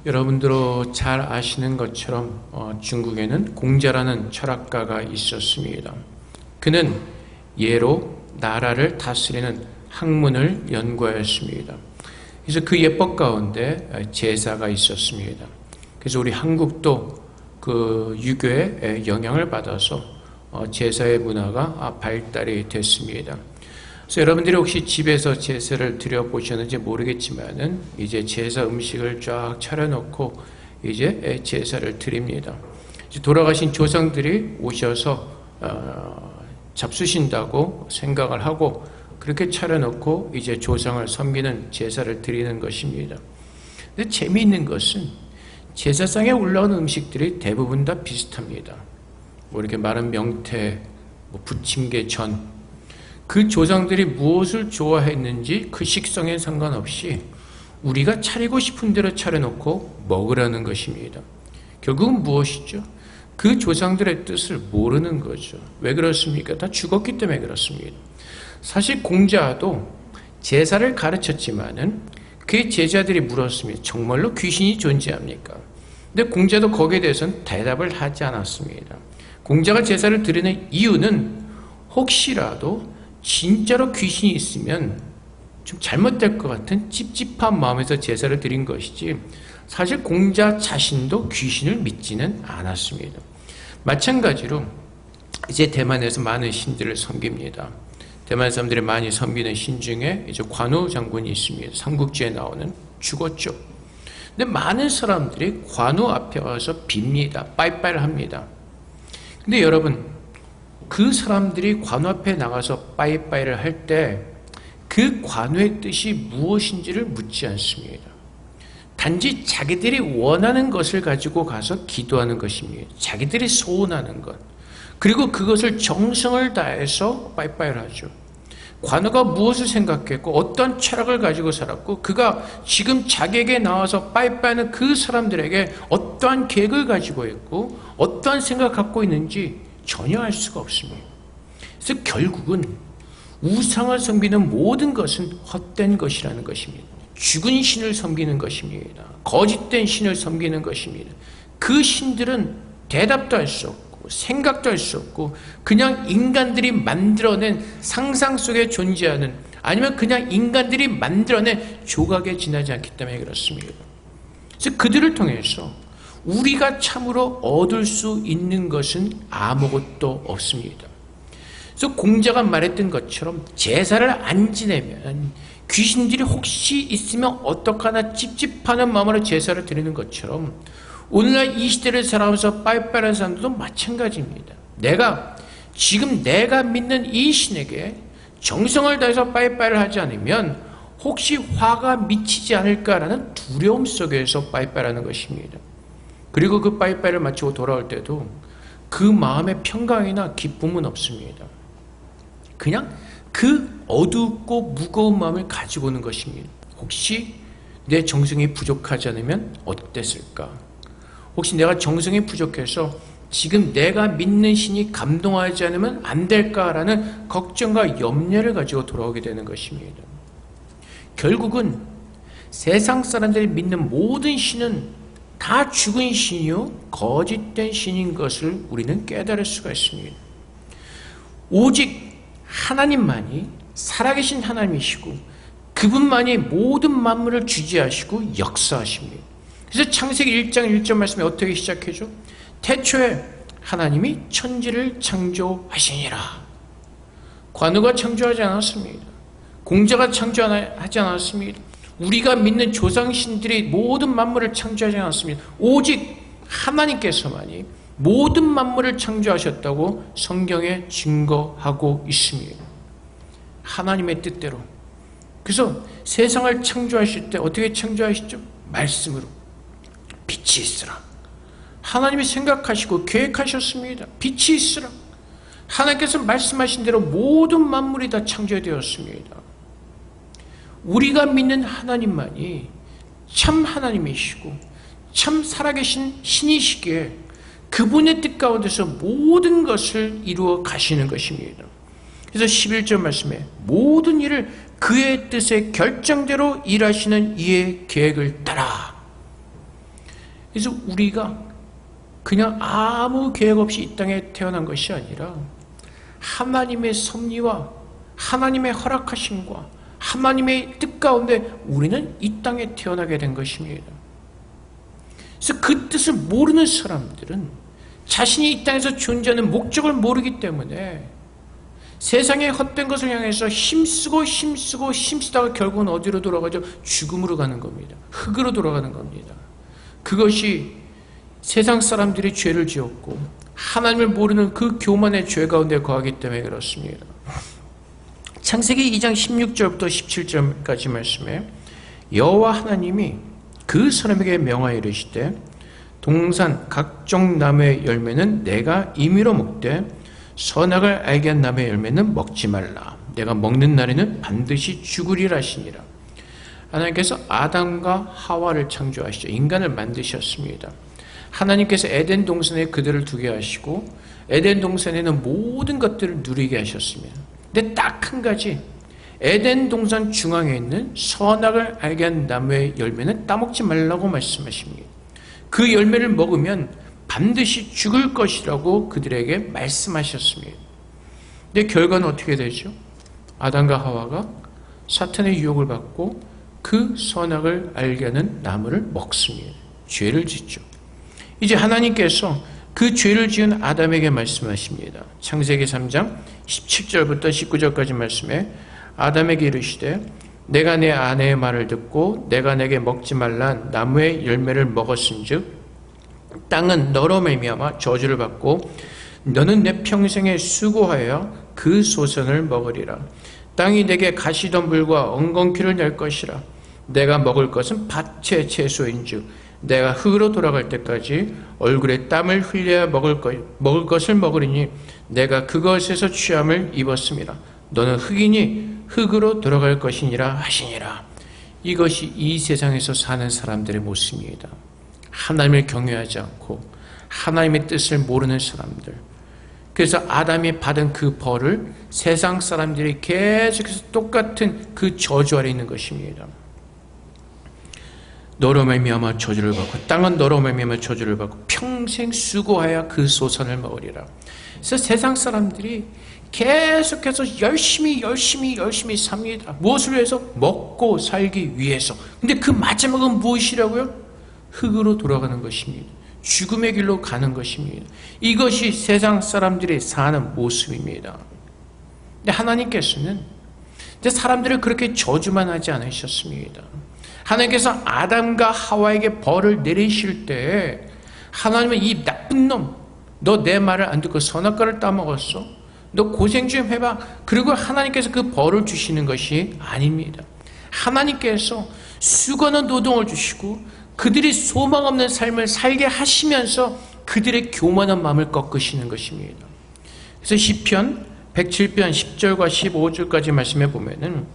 여러분들도 잘 아시는 것처럼 중국에는 공자라는 철학가가 있었습니다. 그는 예로 나라를 다스리는 학문을 연구하였습니다. 그래서 그 예법 가운데 제사가 있었습니다. 그래서 우리 한국도 그 유교의 영향을 받아서 제사의 문화가 발달이 됐습니다. 그래서 여러분들이 혹시 집에서 제사를 드려보셨는지 모르겠지만은 이제 제사 음식을 쫙 차려놓고 이제 제사를 드립니다. 이제 돌아가신 조상들이 오셔서 잡수신다고 생각을 하고 그렇게 차려놓고 이제 조상을 섬기는 제사를 드리는 것입니다. 근데 재미있는 것은 제사상에 올라오는 음식들이 대부분 다 비슷합니다. 뭐 이렇게 마른 명태, 뭐 부침개, 전. 그 조상들이 무엇을 좋아했는지 그 식성에 상관없이 우리가 차리고 싶은 대로 차려놓고 먹으라는 것입니다. 결국은 무엇이죠? 그 조상들의 뜻을 모르는 거죠. 왜 그렇습니까? 다 죽었기 때문에 그렇습니다. 사실 공자도 제사를 가르쳤지만은 그의 제자들이 물었습니다. 정말로 귀신이 존재합니까? 근데 공자도 거기에 대해서는 대답을 하지 않았습니다. 공자가 제사를 드리는 이유는 혹시라도 진짜로 귀신이 있으면 좀 잘못될 것 같은 찝찝한 마음에서 제사를 드린 것이지 사실 공자 자신도 귀신을 믿지는 않았습니다. 마찬가지로 이제 대만에서 많은 신들을 섬깁니다. 대만 사람들이 많이 섬기는 신 중에 이제 관우 장군이 있습니다. 삼국지에 나오는 죽었죠. 근데 많은 사람들이 관우 앞에 와서 빕니다. 빠이빠이를 합니다. 근데 여러분 그 사람들이 관우 앞에 나가서 빠이빠이를 할 때 그 관우의 뜻이 무엇인지를 묻지 않습니다. 단지 자기들이 원하는 것을 가지고 가서 기도하는 것입니다. 자기들이 소원하는 것. 그리고 그것을 정성을 다해서 빠이빠이를 하죠. 관우가 무엇을 생각했고 어떤 철학을 가지고 살았고 그가 지금 자기에게 나와서 빠이빠이하는 그 사람들에게 어떠한 계획을 가지고 있고 어떠한 생각을 갖고 있는지 전혀 알 수가 없습니다. 그래서 결국은 우상을 섬기는 모든 것은 헛된 것이라는 것입니다. 죽은 신을 섬기는 것입니다. 거짓된 신을 섬기는 것입니다. 그 신들은 대답도 할 수 없고 생각도 할 수 없고 그냥 인간들이 만들어낸 상상 속에 존재하는 아니면 그냥 인간들이 만들어낸 조각에 지나지 않기 때문에 그렇습니다. 그래서 그들을 통해서 우리가 참으로 얻을 수 있는 것은 아무것도 없습니다. 그래서 공자가 말했던 것처럼 제사를 안 지내면 귀신들이 혹시 있으면 어떡하나 찝찝하는 마음으로 제사를 드리는 것처럼 오늘날 이 시대를 살아가면서 빠이빠이하는 사람들도 마찬가지입니다. 지금 내가 믿는 이 신에게 정성을 다해서 빠이빠이를 하지 않으면 혹시 화가 미치지 않을까라는 두려움 속에서 빠이빠이하는 것입니다. 그리고 그 빠이빠이를 마치고 돌아올 때도 그 마음의 평강이나 기쁨은 없습니다. 그냥 그 어둡고 무거운 마음을 가지고 오는 것입니다. 혹시 내 정성이 부족하지 않으면 어땠을까? 혹시 내가 정성이 부족해서 지금 내가 믿는 신이 감동하지 않으면 안 될까라는 걱정과 염려를 가지고 돌아오게 되는 것입니다. 결국은 세상 사람들이 믿는 모든 신은 다 죽은 신이요 거짓된 신인 것을 우리는 깨달을 수가 있습니다. 오직 하나님만이 살아계신 하나님이시고 그분만이 모든 만물을 주지하시고 역사하십니다. 그래서 창세기 1장 1절 말씀에 어떻게 시작해죠? 태초에 하나님이 천지를 창조하시니라. 관우가 창조하지 않았습니다. 공자가 창조하지 않았습니다. 우리가 믿는 조상신들이 모든 만물을 창조하지 않았습니다. 오직 하나님께서만이 모든 만물을 창조하셨다고 성경에 증거하고 있습니다. 하나님의 뜻대로. 그래서 세상을 창조하실 때 어떻게 창조하시죠? 말씀으로. 빛이 있으라. 하나님이 생각하시고 계획하셨습니다. 빛이 있으라. 하나님께서 말씀하신 대로 모든 만물이 다 창조되었습니다. 우리가 믿는 하나님만이 참 하나님이시고 참 살아계신 신이시기에 그분의 뜻 가운데서 모든 것을 이루어 가시는 것입니다. 그래서 11절 말씀에 모든 일을 그의 뜻의 결정대로 일하시는 이의 계획을 따라. 그래서 우리가 그냥 아무 계획 없이 이 땅에 태어난 것이 아니라 하나님의 섭리와 하나님의 허락하심과 하나님의 뜻 가운데 우리는 이 땅에 태어나게 된 것입니다. 그래서 그 뜻을 모르는 사람들은 자신이 이 땅에서 존재하는 목적을 모르기 때문에 세상의 헛된 것을 향해서 힘쓰다가 결국은 어디로 돌아가죠? 죽음으로 가는 겁니다. 흙으로 돌아가는 겁니다. 그것이 세상 사람들이 죄를 지었고 하나님을 모르는 그 교만의 죄 가운데 거하기 때문에 그렇습니다. 창세기 2장 16절부터 17절까지 말씀에 여호와 하나님이 그 사람에게 명하여 이르시되 동산 각종 나무의 열매는 내가 임의로 먹되 선악을 알게 한 나무의 열매는 먹지 말라. 내가 먹는 날에는 반드시 죽으리라 하시니라. 하나님께서 아담과 하와를 창조하시죠. 인간을 만드셨습니다. 하나님께서 에덴 동산에 그들을 두게 하시고 에덴 동산에는 모든 것들을 누리게 하셨습니다. 근데 딱 한 가지, 에덴 동산 중앙에 있는 선악을 알게 한 나무의 열매는 따먹지 말라고 말씀하십니다. 그 열매를 먹으면 반드시 죽을 것이라고 그들에게 말씀하셨습니다. 근데 결과는 어떻게 되죠? 아담과 하와가 사탄의 유혹을 받고 그 선악을 알게 하는 나무를 먹습니다. 죄를 짓죠. 이제 하나님께서 그 죄를 지은 아담에게 말씀하십니다. 창세기 3장 17절부터 19절까지 말씀에 아담에게 이르시되 내가 내 아내의 말을 듣고 내가 내게 먹지 말란 나무의 열매를 먹었은즉 땅은 너로 말미암아 저주를 받고 너는 내 평생에 수고하여 그 소선을 먹으리라. 땅이 내게 가시덤불과 엉겅퀴를 낼 것이라. 내가 먹을 것은 밭의 채소인즉 내가 흙으로 돌아갈 때까지 얼굴에 땀을 흘려야 먹을 것을 먹으리니 내가 그것에서 취함을 입었습니다. 너는 흙이니 흙으로 돌아갈 것이니라 하시니라. 이것이 이 세상에서 사는 사람들의 모습입니다. 하나님을 경외하지 않고 하나님의 뜻을 모르는 사람들. 그래서 아담이 받은 그 벌을 세상 사람들이 계속해서 똑같은 그 저주 아래 있는 것입니다. 너로 말미암아 저주를 받고 땅은 너로 말미암아 저주를 받고 평생 수고하여 그 소선을 먹으리라. 그래서 세상 사람들이 계속해서 열심히 삽니다. 무엇을 위해서? 먹고 살기 위해서. 근데 그 마지막은 무엇이라고요? 흙으로 돌아가는 것입니다. 죽음의 길로 가는 것입니다. 이것이 세상 사람들이 사는 모습입니다. 근데 하나님께서는 사람들을 그렇게 저주만 하지 않으셨습니다. 하나님께서 아담과 하와에게 벌을 내리실 때 하나님은 이 나쁜 놈, 너 내 말을 안 듣고 선악과를 따먹었어? 너 고생 좀 해봐. 그리고 하나님께서 그 벌을 주시는 것이 아닙니다. 하나님께서 수고하는 노동을 주시고 그들이 소망 없는 삶을 살게 하시면서 그들의 교만한 마음을 꺾으시는 것입니다. 그래서 시편 107편 10절과 15절까지 말씀해 보면은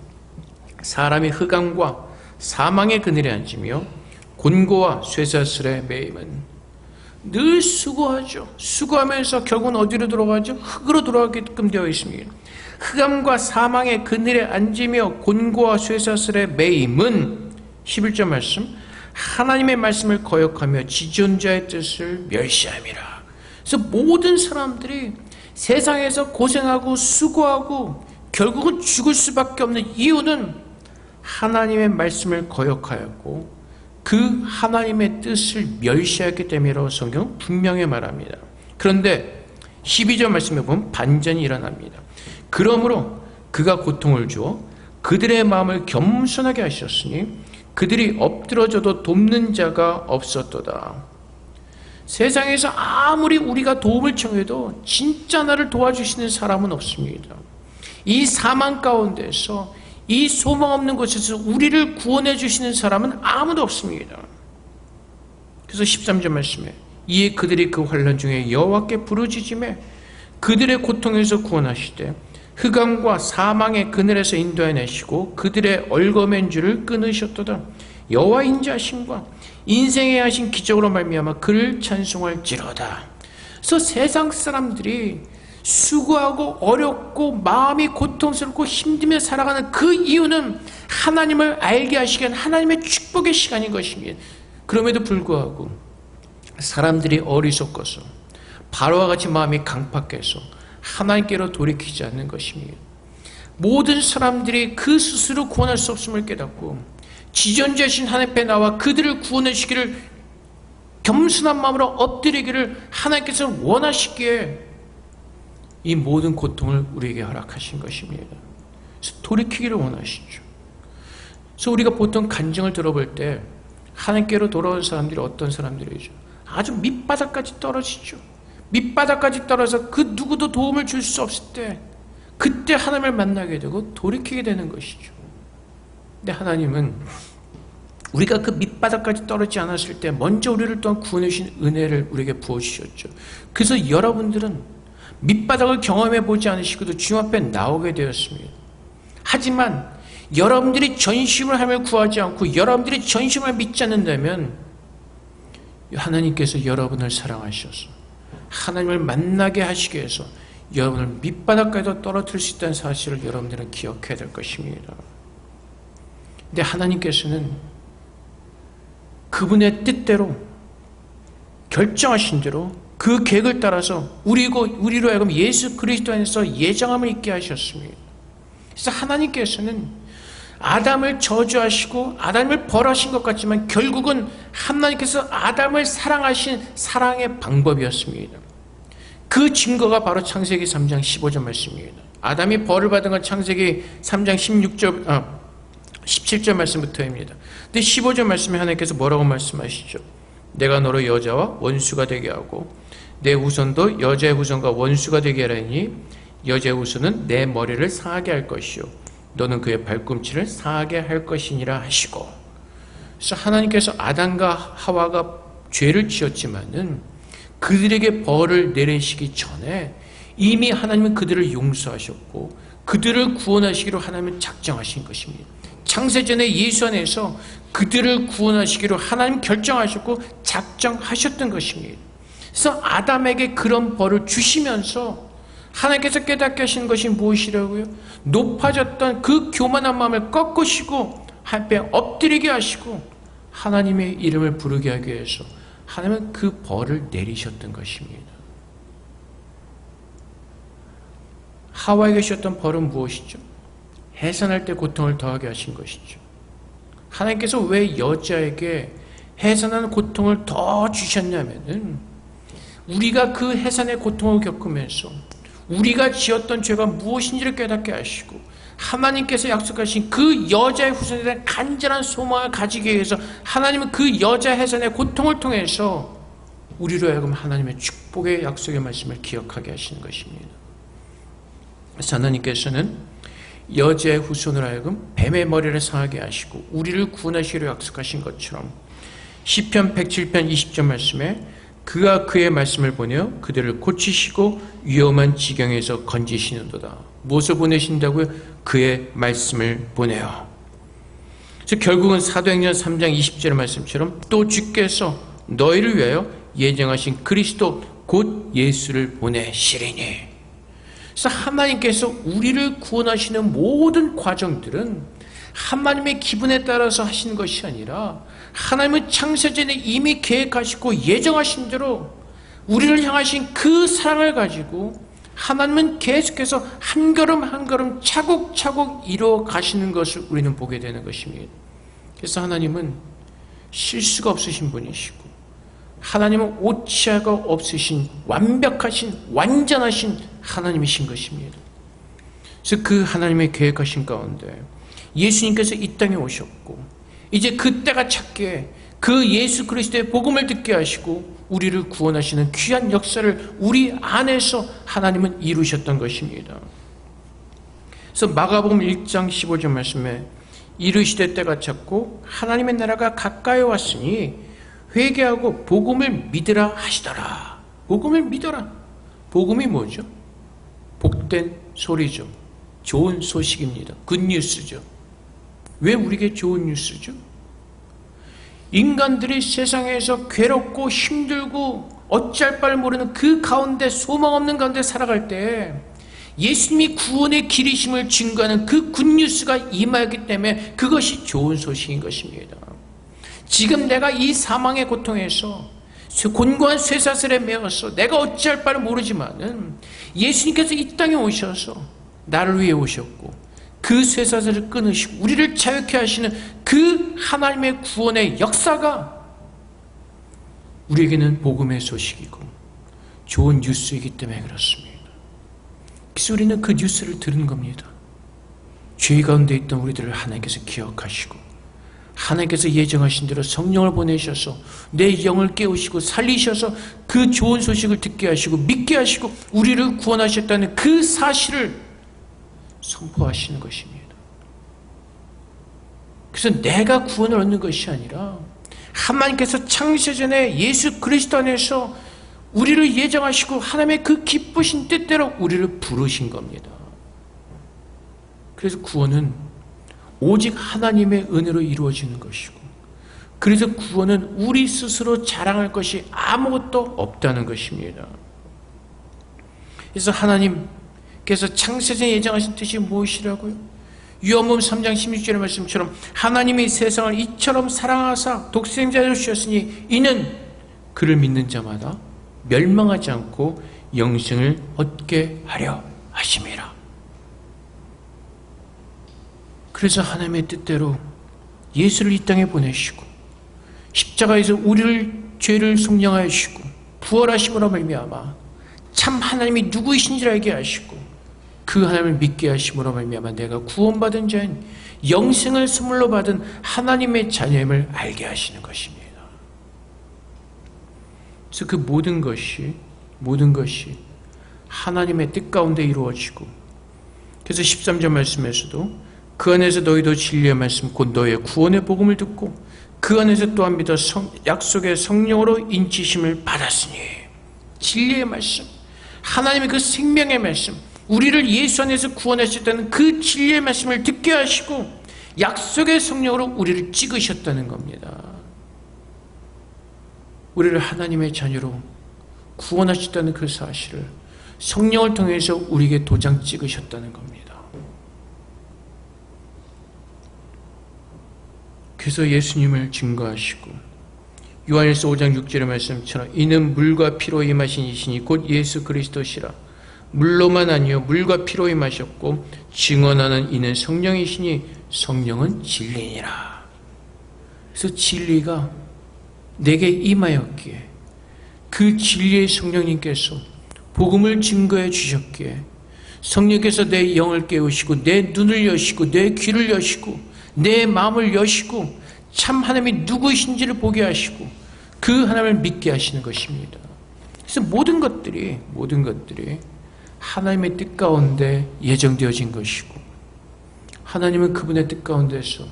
사람이 흑암과 사망의 그늘에 앉으며 곤고와 쇠사슬에 매임은 늘 수고하죠. 수고하면서 결국은 어디로 돌아가죠? 흙으로 돌아가게끔 되어 있습니다. 흑암과 사망의 그늘에 앉으며 곤고와 쇠사슬에 매임은 11절 말씀 하나님의 말씀을 거역하며 지존자의 뜻을 멸시함이라. 그래서 모든 사람들이 세상에서 고생하고 수고하고 결국은 죽을 수밖에 없는 이유는 하나님의 말씀을 거역하였고 그 하나님의 뜻을 멸시했기 때문이라고 성경은 분명히 말합니다. 그런데 12절 말씀에 보면 반전이 일어납니다. 그러므로 그가 고통을 주어 그들의 마음을 겸손하게 하셨으니 그들이 엎드러져도 돕는 자가 없었도다. 세상에서 아무리 우리가 도움을 청해도 진짜 나를 도와주시는 사람은 없습니다. 이 사망 가운데서 이 소망 없는 곳에서 우리를 구원해 주시는 사람은 아무도 없습니다. 그래서 13절 말씀에 이에 그들이 그 환난 중에 여호와께 부르짖으며 그들의 고통에서 구원하시되 흑암과 사망의 그늘에서 인도해내시고 그들의 얽어맨 줄을 끊으셨도다. 여호와 인자하심과 인생에 하신 기적으로 말미암아 그를 찬송할지로다. 그래서 세상 사람들이 수고하고 어렵고 마음이 고통스럽고 힘들며 살아가는 그 이유는 하나님을 알게 하시기 위한 하나님의 축복의 시간인 것입니다. 그럼에도 불구하고 사람들이 어리석어서 바로와 같이 마음이 강팍해서 하나님께로 돌이키지 않는 것입니다. 모든 사람들이 그 스스로 구원할 수 없음을 깨닫고 지존자신 하나님 앞에 나와 그들을 구원하시기를 겸손한 마음으로 엎드리기를 하나님께서 원하시기에 이 모든 고통을 우리에게 허락하신 것입니다. 그래서 돌이키기를 원하시죠. 그래서 우리가 보통 간증을 들어볼 때 하나님께로 돌아온 사람들이 어떤 사람들이죠? 아주 밑바닥까지 떨어지죠. 밑바닥까지 떨어져 그 누구도 도움을 줄 수 없을 때 그때 하나님을 만나게 되고 돌이키게 되는 것이죠. 근데 하나님은 우리가 그 밑바닥까지 떨어지지 않았을 때 먼저 우리를 또한 구원해 주신 은혜를 우리에게 부어주셨죠. 그래서 여러분들은 밑바닥을 경험해 보지 않으시고도 주님 앞에 나오게 되었습니다. 하지만 여러분들이 전심을 하며 구하지 않고 여러분들이 전심을 믿지 않는다면 하나님께서 여러분을 사랑하셔서 하나님을 만나게 하시기 위해서 여러분을 밑바닥까지도 떨어뜨릴 수 있다는 사실을 여러분들은 기억해야 될 것입니다. 근데 하나님께서는 그분의 뜻대로 결정하신 대로 그 계획을 따라서 우리로 하여금 예수 그리스도 안에서 예정함을 있게 하셨습니다. 그래서 하나님께서는 아담을 저주하시고 아담을 벌하신 것 같지만 결국은 하나님께서 아담을 사랑하신 사랑의 방법이었습니다. 그 증거가 바로 창세기 3장 15절 말씀입니다. 아담이 벌을 받은 건 창세기 3장 17절 말씀부터입니다. 근데 15절 말씀에 하나님께서 뭐라고 말씀하시죠? 내가 너로 여자와 원수가 되게 하고 내 후손도 여자의 후손과 원수가 되게 하라니 여자의 후손은 내 머리를 상하게 할 것이요 너는 그의 발꿈치를 상하게 할 것이니라 하시고. 그래서 하나님께서 아담과 하와가 죄를 지었지만은 그들에게 벌을 내리시기 전에 이미 하나님은 그들을 용서하셨고 그들을 구원하시기로 하나님은 작정하신 것입니다. 창세전에 예수 안에서 그들을 구원하시기로 하나님 결정하셨고 작정하셨던 것입니다. 그래서 아담에게 그런 벌을 주시면서 하나님께서 깨닫게 하신 것이 무엇이라고요? 높아졌던 그 교만한 마음을 꺾으시고 하나님께 엎드리게 하시고 하나님의 이름을 부르게 하기 위해서 하나님은 그 벌을 내리셨던 것입니다. 하와에게 주셨던 벌은 무엇이죠? 해산할 때 고통을 더하게 하신 것이죠. 하나님께서 왜 여자에게 해산하는 고통을 더 주셨냐면은 우리가 그 해산의 고통을 겪으면서 우리가 지었던 죄가 무엇인지를 깨닫게 하시고 하나님께서 약속하신 그 여자의 후손에 대한 간절한 소망을 가지기 위해서 하나님은 그 여자 해산의 고통을 통해서 우리로 하여금 하나님의 축복의 약속의 말씀을 기억하게 하시는 것입니다. 그래서 하나님께서는 여자의 후손으로 하여금 뱀의 머리를 상하게 하시고 우리를 구원하시기로 약속하신 것처럼 시편 107편 20절 말씀에 그가 그의 말씀을 보내어 그들을 고치시고 위험한 지경에서 건지시는도다. 무엇을 보내신다고요? 그의 말씀을 보내어. 그래서 결국은 사도행전 3장 20절의 말씀처럼 또 주께서 너희를 위하여 예정하신 그리스도 곧 예수를 보내시리니. 그래서 하나님께서 우리를 구원하시는 모든 과정들은 하나님의 기분에 따라서 하시는 것이 아니라 하나님은 창세전에 이미 계획하시고 예정하신 대로 우리를 향하신 그 사랑을 가지고 하나님은 계속해서 한 걸음 한 걸음 차곡차곡 이루어 가시는 것을 우리는 보게 되는 것입니다. 그래서 하나님은 실수가 없으신 분이시고 하나님은 오치아가 없으신 완벽하신 완전하신 하나님이신 것입니다. 그래서 그 하나님의 계획하신 가운데 예수님께서 이 땅에 오셨고 이제 그때가 찼기에 그 예수 그리스도의 복음을 듣게 하시고 우리를 구원하시는 귀한 역사를 우리 안에서 하나님은 이루셨던 것입니다. 그래서 마가복음 1장 15절 말씀에 이르시되 때가 찼고 하나님의 나라가 가까이 왔으니 회개하고 복음을 믿으라 하시더라. 복음을 믿어라. 복음이 뭐죠? 복된 소리죠. 좋은 소식입니다. 굿뉴스죠. 왜 우리에게 좋은 뉴스죠? 인간들이 세상에서 괴롭고 힘들고 어찌할 바를 모르는 그 가운데 소망 없는 가운데 살아갈 때 예수님이 구원의 길이심을 증거하는 그 굿뉴스가 임하였기 때문에 그것이 좋은 소식인 것입니다. 지금 내가 이 사망의 고통에서 곤고한 쇠사슬에 매어서 내가 어찌할 바를 모르지만은 예수님께서 이 땅에 오셔서 나를 위해 오셨고 그 쇠사슬을 끊으시고 우리를 자유케 하시는 그 하나님의 구원의 역사가 우리에게는 복음의 소식이고 좋은 뉴스이기 때문에 그렇습니다. 그래서 우리는 그 뉴스를 들은 겁니다. 죄 가운데 있던 우리들을 하나님께서 기억하시고 하나님께서 예정하신 대로 성령을 보내셔서 내 영을 깨우시고 살리셔서 그 좋은 소식을 듣게 하시고 믿게 하시고 우리를 구원하셨다는 그 사실을 선포하시는 것입니다. 그래서 내가 구원을 얻는 것이 아니라 하나님께서 창세 전에 예수 그리스도 안에서 우리를 예정하시고 하나님의 그 기쁘신 뜻대로 우리를 부르신 겁니다. 그래서 구원은 오직 하나님의 은혜로 이루어지는 것이고 그래서 구원은 우리 스스로 자랑할 것이 아무것도 없다는 것입니다. 그래서 하나님께서 창세전에 예정하신 뜻이 무엇이라고요? 요한복음 3장 16절의 말씀처럼 하나님이 세상을 이처럼 사랑하사 독생자를 주셨으니 이는 그를 믿는 자마다 멸망하지 않고 영생을 얻게 하려 하심이라. 그래서 하나님의 뜻대로 예수를 이 땅에 보내시고 십자가에서 우리를 죄를 속량하시고 부활하심으로 말미암아 참 하나님이 누구이신지를 알게 하시고 그 하나님을 믿게 하심으로 말미암아 내가 구원받은 자인 영생을 선물로 받은 하나님의 자녀임을 알게 하시는 것입니다. 그래서 그 모든 것이 하나님의 뜻 가운데 이루어지고 그래서 13절 말씀에서도 그 안에서 너희도 진리의 말씀 곧 너희의 구원의 복음을 듣고 그 안에서 또한 믿어 약속의 성령으로 인치심을 받았으니 진리의 말씀 하나님의 그 생명의 말씀 우리를 예수 안에서 구원하셨다는 그 진리의 말씀을 듣게 하시고 약속의 성령으로 우리를 찍으셨다는 겁니다. 우리를 하나님의 자녀로 구원하셨다는 그 사실을 성령을 통해서 우리에게 도장 찍으셨다는 겁니다. 그래서 예수님을 증거하시고 요한일서 5장 6절의 말씀처럼 이는 물과 피로 임하신 이시니 곧 예수 그리스도시라. 물로만 아니요 물과 피로 임하셨고 증언하는 이는 성령이시니 성령은 진리니라. 그래서 진리가 내게 임하였기에 그 진리의 성령님께서 복음을 증거해 주셨기에 성령께서 내 영을 깨우시고 내 눈을 여시고 내 귀를 여시고 내 마음을 여시고 참 하나님이 누구이신지를 보게 하시고 그 하나님을 믿게 하시는 것입니다. 그래서 모든 것들이 하나님의 뜻 가운데 예정되어진 것이고 하나님은 그분의 뜻 가운데서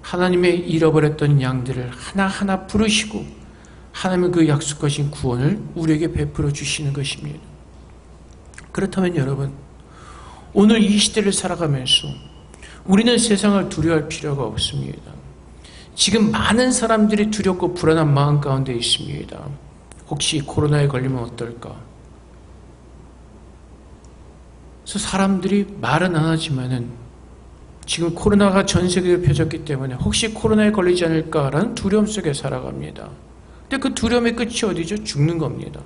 하나님의 잃어버렸던 양들을 하나하나 부르시고 하나님은 그 약속하신 구원을 우리에게 베풀어 주시는 것입니다. 그렇다면 여러분 오늘 이 시대를 살아가면서 우리는 세상을 두려워할 필요가 없습니다. 지금 많은 사람들이 두렵고 불안한 마음 가운데 있습니다. 혹시 코로나에 걸리면 어떨까? 그래서 사람들이 말은 안 하지만은 지금 코로나가 전 세계에 펴졌기 때문에 혹시 코로나에 걸리지 않을까라는 두려움 속에 살아갑니다. 근데 그 두려움의 끝이 어디죠? 죽는 겁니다.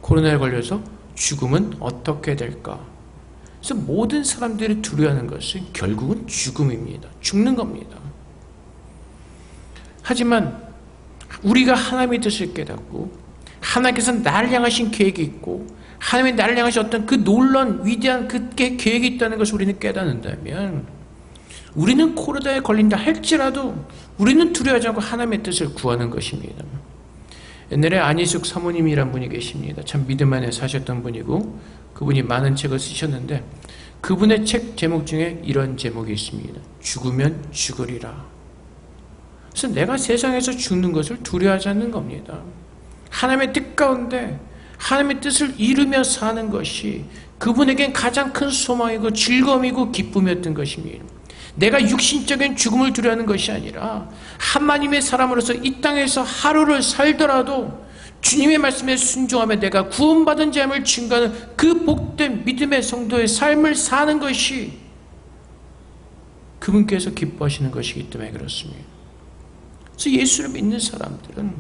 코로나에 걸려서 죽으면 어떻게 될까? 그래서 모든 사람들이 두려워하는 것은 결국은 죽음입니다. 죽는 겁니다. 하지만 우리가 하나님의 뜻을 깨닫고 하나님께서 나를 향하신 계획이 있고 하나님의 나를 향하신 어떤 그 놀라운 위대한 그 계획이 있다는 것을 우리는 깨닫는다면 우리는 코로나에 걸린다 할지라도 우리는 두려워하지 않고 하나님의 뜻을 구하는 것입니다. 옛날에 안희숙 사모님이란 분이 계십니다. 참 믿음 안에 사셨던 분이고 그분이 많은 책을 쓰셨는데 그분의 책 제목 중에 이런 제목이 있습니다. 죽으면 죽으리라. 그래서 내가 세상에서 죽는 것을 두려워하지 않는 겁니다. 하나님의 뜻 가운데 하나님의 뜻을 이루며 사는 것이 그분에겐 가장 큰 소망이고 즐거움이고 기쁨이었던 것입니다. 내가 육신적인 죽음을 두려워하는 것이 아니라 하나님의 사람으로서 이 땅에서 하루를 살더라도 주님의 말씀에 순종하며 내가 구원받은 자임을 증거하는 그 복된 믿음의 성도의 삶을 사는 것이 그분께서 기뻐하시는 것이기 때문에 그렇습니다. 그래서 예수를 믿는 사람들은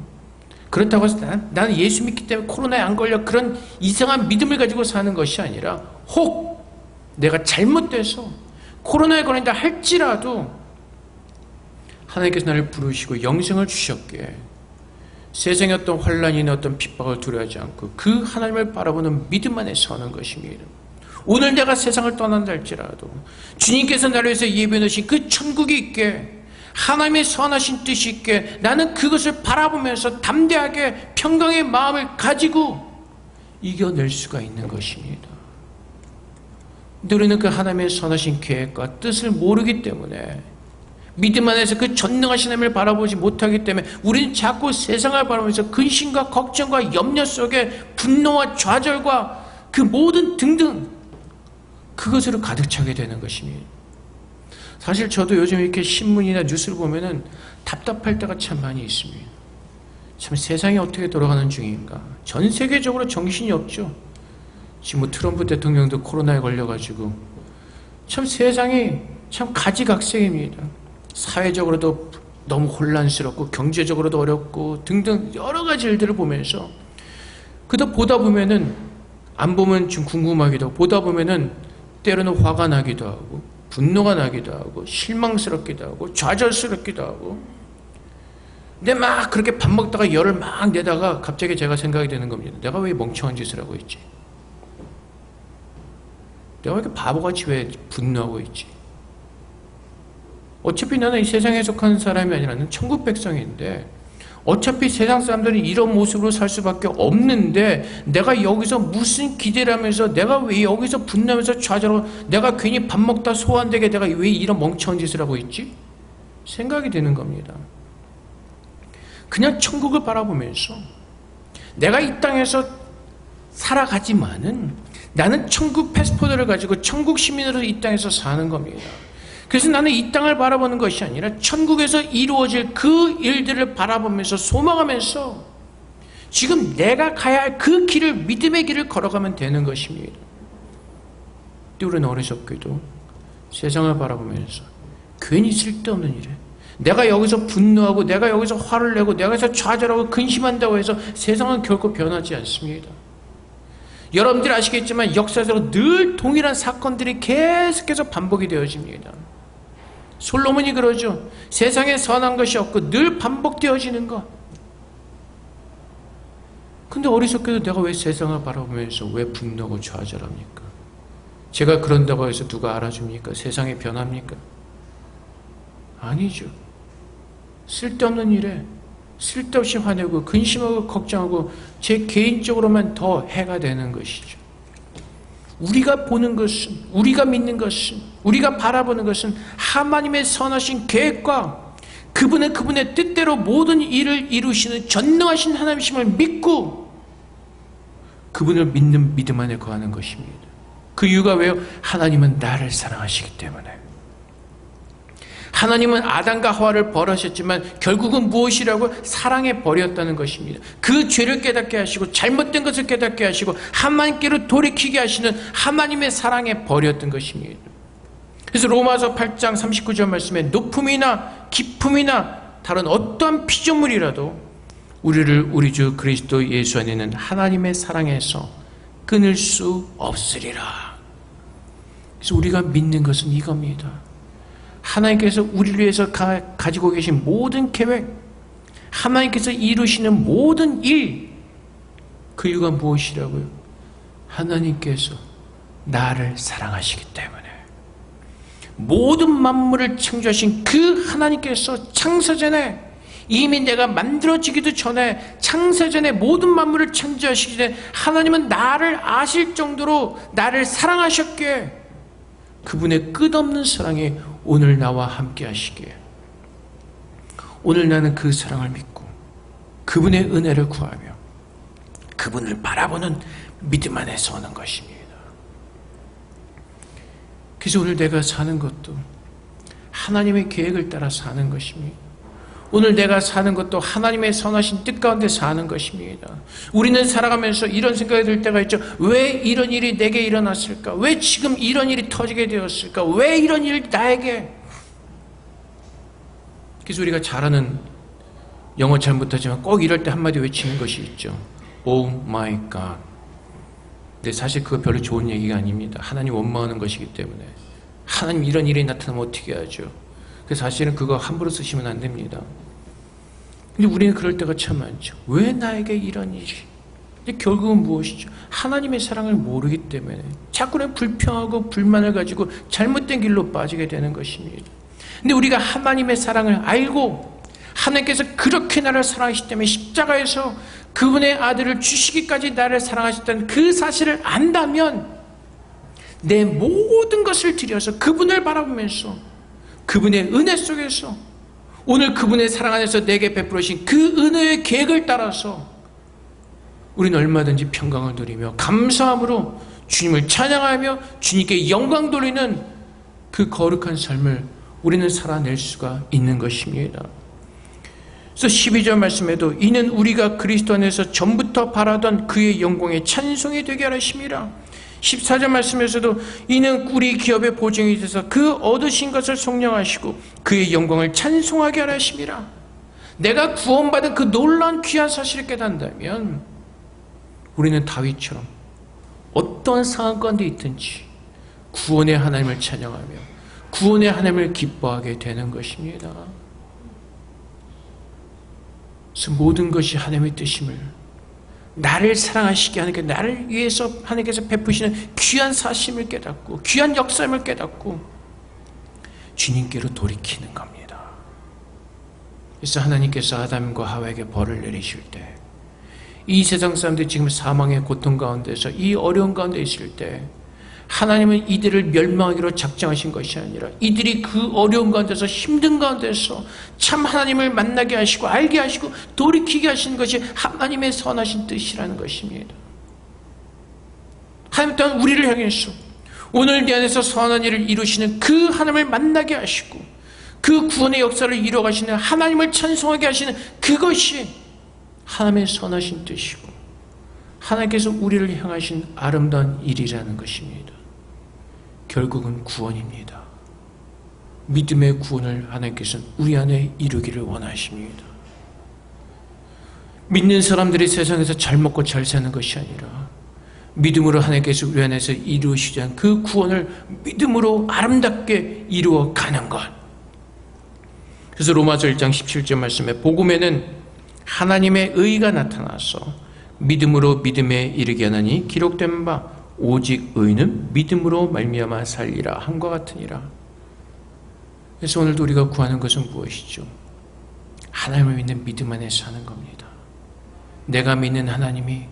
그렇다고 해서 나는 예수 믿기 때문에 코로나에 안 걸려, 그런 이상한 믿음을 가지고 사는 것이 아니라, 혹 내가 잘못돼서 코로나에 걸린다 할지라도 하나님께서 나를 부르시고 영생을 주셨기에 세상의 어떤 환난이나 어떤 핍박을 두려워하지 않고 그 하나님을 바라보는 믿음 안에 서는 것입니다. 오늘 내가 세상을 떠난다 할지라도 주님께서 나를 위해서 예비해 놓으신 그 천국이 있게, 하나님의 선하신 뜻이 있게, 나는 그것을 바라보면서 담대하게 평강의 마음을 가지고 이겨낼 수가 있는 것입니다. 근데 우리는 그 하나님의 선하신 계획과 뜻을 모르기 때문에, 믿음 안에서 그 전능하신 하나님을 바라보지 못하기 때문에 우리는 자꾸 세상을 바라보면서 근심과 걱정과 염려 속에 분노와 좌절과 그 모든 등등 그것으로 가득 차게 되는 것입니다. 사실 저도 요즘 이렇게 신문이나 뉴스를 보면은 답답할 때가 참 많이 있습니다. 참 세상이 어떻게 돌아가는 중인가. 전 세계적으로 정신이 없죠. 지금 뭐 트럼프 대통령도 코로나에 걸려가지고 참 세상이 참 가지각색입니다. 사회적으로도 너무 혼란스럽고 경제적으로도 어렵고 등등 여러 가지 일들을 보면서, 그다 보다 보면은 안 보면 좀 궁금하기도 하고, 보다 보면은 때로는 화가 나기도 하고 분노가 나기도 하고 실망스럽기도 하고 좌절스럽기도 하고. 근데 막 그렇게 밥 먹다가 열을 막 내다가 갑자기 제가 생각이 되는 겁니다. 내가 왜 멍청한 짓을 하고 있지? 내가 왜 이렇게 바보같이 왜 분노하고 있지? 어차피 나는 이 세상에 속한 사람이 아니라 나는 천국 백성인데, 어차피 세상 사람들은 이런 모습으로 살 수밖에 없는데 내가 여기서 무슨 기대를 하면서, 내가 왜 여기서 분노하면서 좌절하고, 내가 괜히 밥 먹다 소환되게 내가 왜 이런 멍청한 짓을 하고 있지? 생각이 드는 겁니다. 그냥 천국을 바라보면서 내가 이 땅에서 살아가지만은 나는 천국 패스포드를 가지고 천국 시민으로 이 땅에서 사는 겁니다. 그래서 나는 이 땅을 바라보는 것이 아니라 천국에서 이루어질 그 일들을 바라보면서 소망하면서 지금 내가 가야 할 그 길을, 믿음의 길을 걸어가면 되는 것입니다. 근데 우리는 어리석게도 세상을 바라보면서 괜히 쓸데없는 일에, 내가 여기서 분노하고 내가 여기서 화를 내고 내가 여기서 좌절하고 근심한다고 해서 세상은 결코 변하지 않습니다. 여러분들이 아시겠지만 역사적으로 늘 동일한 사건들이 계속해서 반복이 되어집니다. 솔로몬이 그러죠. 세상에 선한 것이 없고 늘 반복되어지는 것. 근데 어리석게도 내가 왜 세상을 바라보면서 왜 분노하고 좌절합니까? 제가 그런다고 해서 누가 알아줍니까? 세상이 변합니까? 아니죠. 쓸데없는 일에 쓸데없이 화내고 근심하고 걱정하고 제 개인적으로만 더 해가 되는 것이죠. 우리가 보는 것은, 우리가 믿는 것은, 우리가 바라보는 것은 하나님의 선하신 계획과 그분의 뜻대로 모든 일을 이루시는 전능하신 하나님이심을 믿고 그분을 믿는 믿음 안에 거하는 것입니다. 그 이유가 왜요? 하나님은 나를 사랑하시기 때문에. 하나님은 아담과 하와를 벌하셨지만 결국은 무엇이라고? 사랑에 버렸다는 것입니다. 그 죄를 깨닫게 하시고 잘못된 것을 깨닫게 하시고 하나님께로 돌이키게 하시는 하나님의 사랑에 버렸던 것입니다. 그래서 로마서 8장 39절 말씀에 높음이나 깊음이나 다른 어떠한 피조물이라도 우리를 우리 주 그리스도 예수 안에 있는 하나님의 사랑에서 끊을 수 없으리라. 그래서 우리가 믿는 것은 이겁니다. 하나님께서 우리를 위해서 가지고 계신 모든 계획, 하나님께서 이루시는 모든 일, 그 이유가 무엇이라고요? 하나님께서 나를 사랑하시기 때문에. 모든 만물을 창조하신 그 하나님께서 창세전에, 이미 내가 만들어지기도 전에 창세전에 모든 만물을 창조하시기 전에 하나님은 나를 아실 정도로 나를 사랑하셨기에 그분의 끝없는 사랑이 오늘 나와 함께 하시기에, 오늘 나는 그 사랑을 믿고 그분의 은혜를 구하며 그분을 바라보는 믿음 안에 서는 것입니다. 그래서 오늘 내가 사는 것도 하나님의 계획을 따라 사는 것입니다. 오늘 내가 사는 것도 하나님의 선하신 뜻 가운데 사는 것입니다. 우리는 살아가면서 이런 생각이 들 때가 있죠. 왜 이런 일이 내게 일어났을까? 왜 지금 이런 일이 터지게 되었을까? 왜 이런 일이 나에게? 그래서 우리가 잘 아는 영어 잘 못하지만 꼭 이럴 때 한마디 외치는 것이 있죠. Oh my God. 근데 사실 그거 별로 좋은 얘기가 아닙니다. 하나님 원망하는 것이기 때문에. 하나님 이런 일이 나타나면 어떻게 하죠? 그래서 사실은 그거 함부로 쓰시면 안 됩니다. 근데 우리는 그럴 때가 참 많죠. 왜 나에게 이런 일이? 근데 결국은 무엇이죠? 하나님의 사랑을 모르기 때문에 자꾸는 불평하고 불만을 가지고 잘못된 길로 빠지게 되는 것입니다. 근데 우리가 하나님의 사랑을 알고 하나님께서 그렇게 나를 사랑하시기 때문에 십자가에서 그분의 아들을 주시기까지 나를 사랑하셨다는 그 사실을 안다면 내 모든 것을 들여서 그분을 바라보면서 그분의 은혜 속에서 오늘 그분의 사랑 안에서 내게 베풀으신 그 은혜의 계획을 따라서 우리는 얼마든지 평강을 누리며 감사함으로 주님을 찬양하며 주님께 영광 돌리는 그 거룩한 삶을 우리는 살아낼 수가 있는 것입니다. 그래서 12절 말씀에도 이는 우리가 그리스도 안에서 전부터 바라던 그의 영광의 찬송이 되게 하심이라. 14절 말씀에서도 이는 우리 기업의 보증이 되서 그 얻으신 것을 속량하시고 그의 영광을 찬송하게 하심이라. 내가 구원받은 그 놀라운 귀한 사실을 깨닫는다면 우리는 다윗처럼 어떤 상황 가운데 있든지 구원의 하나님을 찬양하며 구원의 하나님을 기뻐하게 되는 것입니다. 그래서 모든 것이 하나님의 뜻임을 나를 사랑하시게 하는 나를 위해서 하나님께서 베푸시는 귀한 사심을 깨닫고 귀한 역사임을 깨닫고 주님께로 돌이키는 겁니다. 그래서 하나님께서 아담과 하와에게 벌을 내리실 때 이 세상 사람들이 지금 사망의 고통 가운데서 이 어려운 가운데 있을 때 하나님은 이들을 멸망하기로 작정하신 것이 아니라 이들이 그 어려운 가운데서 힘든 가운데서 참 하나님을 만나게 하시고 알게 하시고 돌이키게 하시는 것이 하나님의 선하신 뜻이라는 것입니다. 하나님 또한 우리를 향해서 오늘 내 안에서 선한 일을 이루시는 그 하나님을 만나게 하시고 그 구원의 역사를 이루어가시는 하나님을 찬송하게 하시는 그것이 하나님의 선하신 뜻이고 하나님께서 우리를 향하신 아름다운 일이라는 것입니다. 결국은 구원입니다. 믿음의 구원을 하나님께서는 우리 안에 이루기를 원하십니다. 믿는 사람들이 세상에서 잘 먹고 잘 사는 것이 아니라 믿음으로 하나님께서 우리 안에서 이루시자는 그 구원을 믿음으로 아름답게 이루어 가는 것. 그래서 로마서 1장 17절 말씀에 복음에는 하나님의 의가 나타나서 믿음으로 믿음에 이르게 하나니 기록된 바 오직 의는 믿음으로 말미암아 살리라 함과 같으니라. 그래서 오늘도 우리가 구하는 것은 무엇이죠? 하나님을 믿는 믿음 안에 사는 겁니다. 내가 믿는 하나님이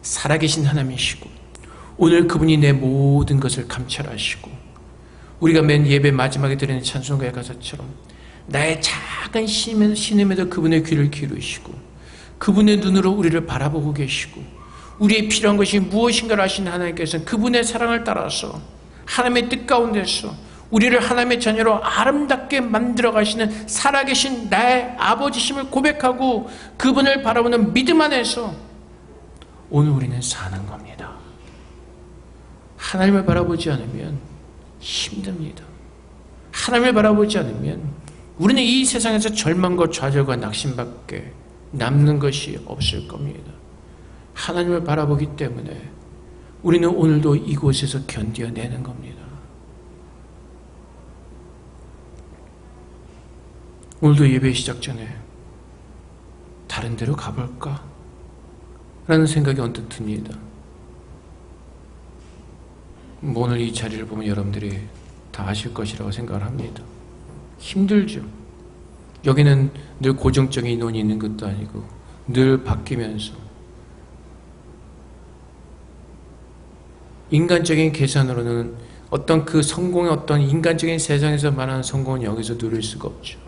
살아계신 하나님이시고 오늘 그분이 내 모든 것을 감찰하시고 우리가 맨 예배 마지막에 드리는 찬송가의 가사처럼 나의 작은 신음에도 그분의 귀를 기울이시고 그분의 눈으로 우리를 바라보고 계시고 우리의 필요한 것이 무엇인가를 아시는 하나님께서는 그분의 사랑을 따라서 하나님의 뜻 가운데서 우리를 하나님의 자녀로 아름답게 만들어 가시는 살아계신 나의 아버지심을 고백하고 그분을 바라보는 믿음 안에서 오늘 우리는 사는 겁니다. 하나님을 바라보지 않으면 힘듭니다. 하나님을 바라보지 않으면 우리는 이 세상에서 절망과 좌절과 낙심밖에 남는 것이 없을 겁니다. 하나님을 바라보기 때문에 우리는 오늘도 이곳에서 견뎌내는 겁니다. 오늘도 예배 시작 전에 다른 데로 가볼까? 라는 생각이 언뜻 듭니다. 오늘 이 자리를 보면 여러분들이 다 아실 것이라고 생각을 합니다. 힘들죠. 여기는 늘 고정적인 인원이 있는 것도 아니고 늘 바뀌면서 인간적인 계산으로는 어떤 그 성공의 어떤 인간적인 세상에서 말하는 성공은 여기서 누릴 수가 없죠.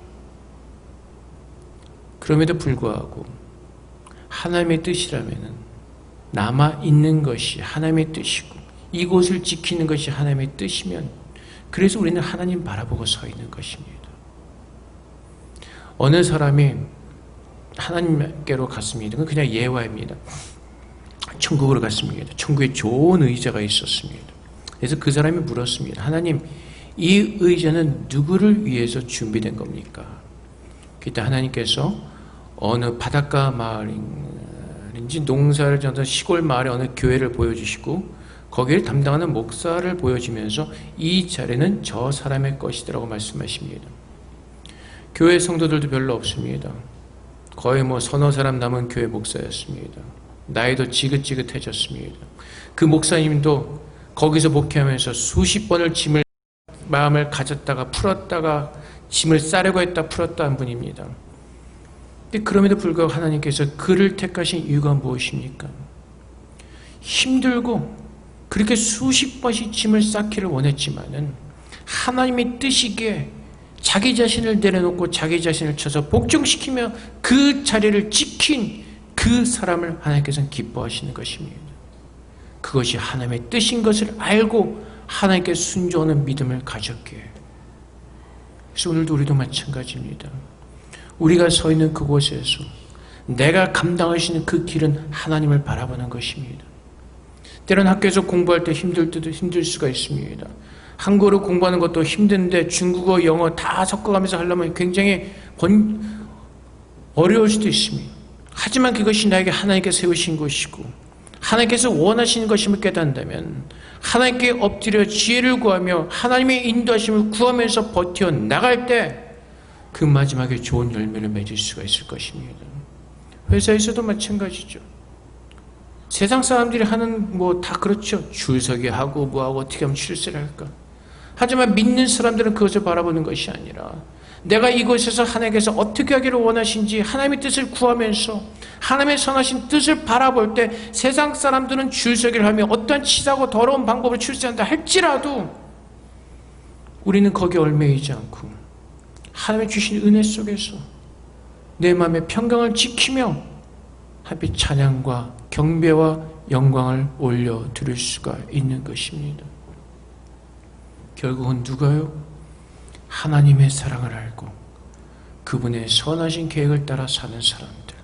그럼에도 불구하고 하나님의 뜻이라면 남아있는 것이 하나님의 뜻이고 이곳을 지키는 것이 하나님의 뜻이면 그래서 우리는 하나님 바라보고 서 있는 것입니다. 어느 사람이 하나님께로 갔습니다. 그건 그냥 예화입니다. 천국으로 갔습니다. 천국에 좋은 의자가 있었습니다. 그래서 그 사람이 물었습니다. 하나님, 이 의자는 누구를 위해서 준비된 겁니까? 그때 하나님께서 어느 바닷가 마을인지 농사를 짓는 시골 마을의 어느 교회를 보여주시고 거기를 담당하는 목사를 보여주면서 이 자리는 저 사람의 것이라고 말씀하십니다. 교회 성도들도 별로 없습니다. 거의 서너 사람 남은 교회 목사였습니다. 나이도 지긋지긋해졌습니다. 그 목사님도 거기서 목회하면서 수십 번을 마음을 가졌다가 풀었다가 짐을 싸려고 했다 풀었다 한 분입니다. 근데 그럼에도 불구하고 하나님께서 그를 택하신 이유가 무엇입니까? 힘들고 그렇게 수십 번씩 짐을 쌓기를 원했지만은 하나님의 뜻이기에 자기 자신을 내려놓고 자기 자신을 쳐서 복종시키며 그 자리를 지킨 그 사람을 하나님께서는 기뻐하시는 것입니다. 그것이 하나님의 뜻인 것을 알고 하나님께 순종하는 믿음을 가졌기에. 그래서 오늘도 우리도 마찬가지입니다. 우리가 서 있는 그곳에서 내가 감당할 수 있는 그 길은 하나님을 바라보는 것입니다. 때로는 학교에서 공부할 때 힘들 수가 있습니다. 한국어를 공부하는 것도 힘든데 중국어, 영어 다 섞어가면서 하려면 굉장히 어려울 수도 있습니다. 하지만 그것이 나에게 하나님께 세우신 것이고 하나님께서 원하시는 것임을 깨닫는다면 하나님께 엎드려 지혜를 구하며 하나님의 인도하심을 구하면서 버텨 나갈 때 그 마지막에 좋은 열매를 맺을 수가 있을 것입니다. 회사에서도 마찬가지죠. 세상 사람들이 하는 다 그렇죠. 줄서기 하고 뭐하고 어떻게 하면 출세를 할까. 하지만 믿는 사람들은 그것을 바라보는 것이 아니라 내가 이곳에서 하나님께서 어떻게 하기를 원하신지 하나님의 뜻을 구하면서 하나님의 선하신 뜻을 바라볼 때 세상 사람들은 줄서기를 하며 어떠한 치사하고 더러운 방법을 출세한다 할지라도 우리는 거기에 얽매이지 않고 하나님의 주신 은혜 속에서 내 마음의 평강을 지키며 하나님의 찬양과 경배와 영광을 올려드릴 수가 있는 것입니다. 결국은 누가요? 하나님의 사랑을 알고 그분의 선하신 계획을 따라 사는 사람들,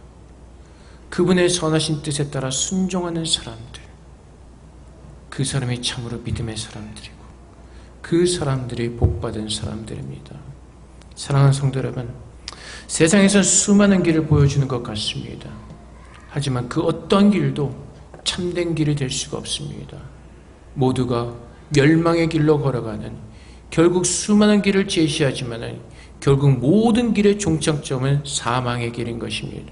그분의 선하신 뜻에 따라 순종하는 사람들, 그 사람이 참으로 믿음의 사람들이고 그 사람들이 복받은 사람들입니다. 사랑하는 성도 여러분, 세상에서 수많은 길을 보여주는 것 같습니다. 하지만 그 어떤 길도 참된 길이 될 수가 없습니다. 모두가 멸망의 길로 걸어가는, 결국 수많은 길을 제시하지만 결국 모든 길의 종착점은 사망의 길인 것입니다.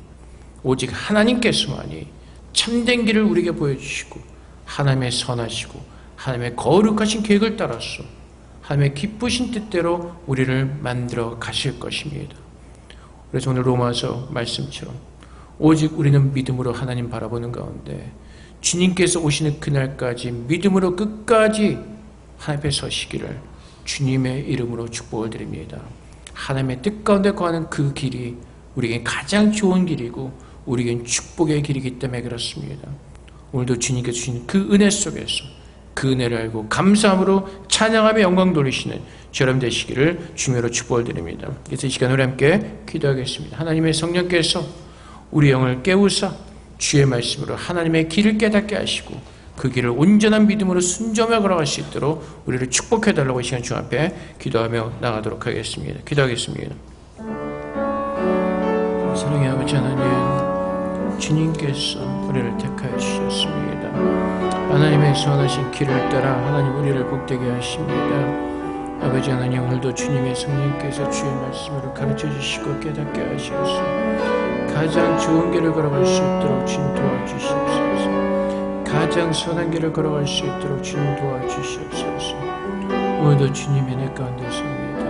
오직 하나님께서만이 참된 길을 우리에게 보여주시고 하나님의 선하시고 하나님의 거룩하신 계획을 따라서 하나님의 기쁘신 뜻대로 우리를 만들어 가실 것입니다. 그래서 오늘 로마서 말씀처럼 오직 우리는 믿음으로 하나님 바라보는 가운데 주님께서 오시는 그날까지 믿음으로 끝까지 하나님 앞에 서시기를 주님의 이름으로 축복을 드립니다. 하나님의 뜻 가운데 거하는 그 길이 우리에겐 가장 좋은 길이고 우리에겐 축복의 길이기 때문에 그렇습니다. 오늘도 주님께서 주신 그 은혜 속에서 그 은혜를 알고 감사함으로 찬양하며 영광 돌리시는 저럼 되시기를 주님으로 축복을 드립니다. 그래서 이 시간 우리 함께 기도하겠습니다. 하나님의 성령께서 우리 영을 깨우사 주의 말씀으로 하나님의 길을 깨닫게 하시고 그 길을 온전한 믿음으로 순종하며 걸어갈 수 있도록 우리를 축복해달라고 이 시간 주 앞에 기도하며 나가도록 하겠습니다. 기도하겠습니다. 사랑의 아버지 하나님, 주님께서 우리를 택하여 주셨습니다. 하나님의 선하신 길을 따라 하나님 우리를 복되게 하십니다. 아버지 하나님, 오늘도 주님의 성령께서 주의 말씀으로 가르쳐 주시고 깨닫게 하시옵소서. 가장 좋은 길을 걸어갈 수 있도록 주님 도와주시옵소서. 가장 선한 길을 걸어갈 수 있도록 주님 도와주시옵소서. 오늘도 주님의 내 가운데 섭니다.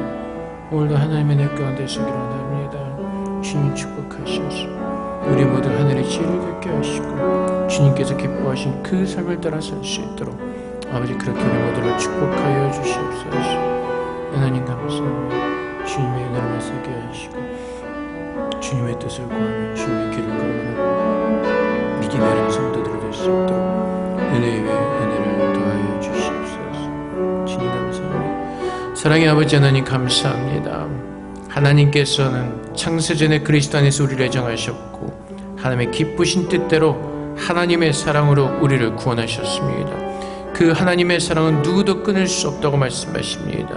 오늘도 하나님의 내 가운데 서기를 원합니다. 주님 축복하시옵소서. 우리 모두 하늘의 지혜를 갖게 하시고 주님께서 기뻐하신 그 삶을 따라 살 수 있도록 아버지 그렇게 우리 모두를 축복하여 주시옵소서. 하나님 감사합니다. 주님의 은혜를 마시게 하시고 주님의 뜻을 구하며 주님의 길을 걸어가는 믿음의 어린 성도들이 될 수 있도록 은혜 위에 은혜를 더하여 주시옵소서. 주님 감사합니다. 사랑의 아버지 하나님 감사합니다. 하나님께서는 창세전에 그리스도 안에서 우리를 애정하셨고 하나님의 기쁘신 뜻대로 하나님의 사랑으로 우리를 구원하셨습니다. 그 하나님의 사랑은 누구도 끊을 수 없다고 말씀하십니다.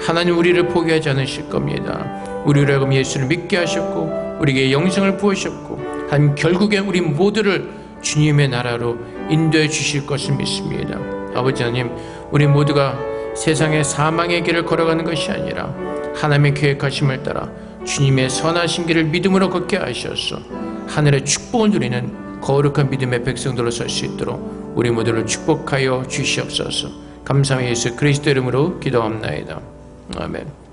하나님 우리를 포기하지 않으실 겁니다. 우리를 하여금 예수를 믿게 하셨고 우리에게 영생을 부으셨고 한 결국에 우리 모두를 주님의 나라로 인도해 주실 것을 믿습니다. 아버지 하나님, 우리 모두가 세상의 사망의 길을 걸어가는 것이 아니라 하나님의 계획하심을 따라 주님의 선하신 길을 믿음으로 걷게 하셔서 하늘의 축복을 누리는 거룩한 믿음의 백성들로 설 수 있도록 우리 모두를 축복하여 주시옵소서. 감사합니다. 예수 그리스도 이름으로 기도합나이다. 아멘.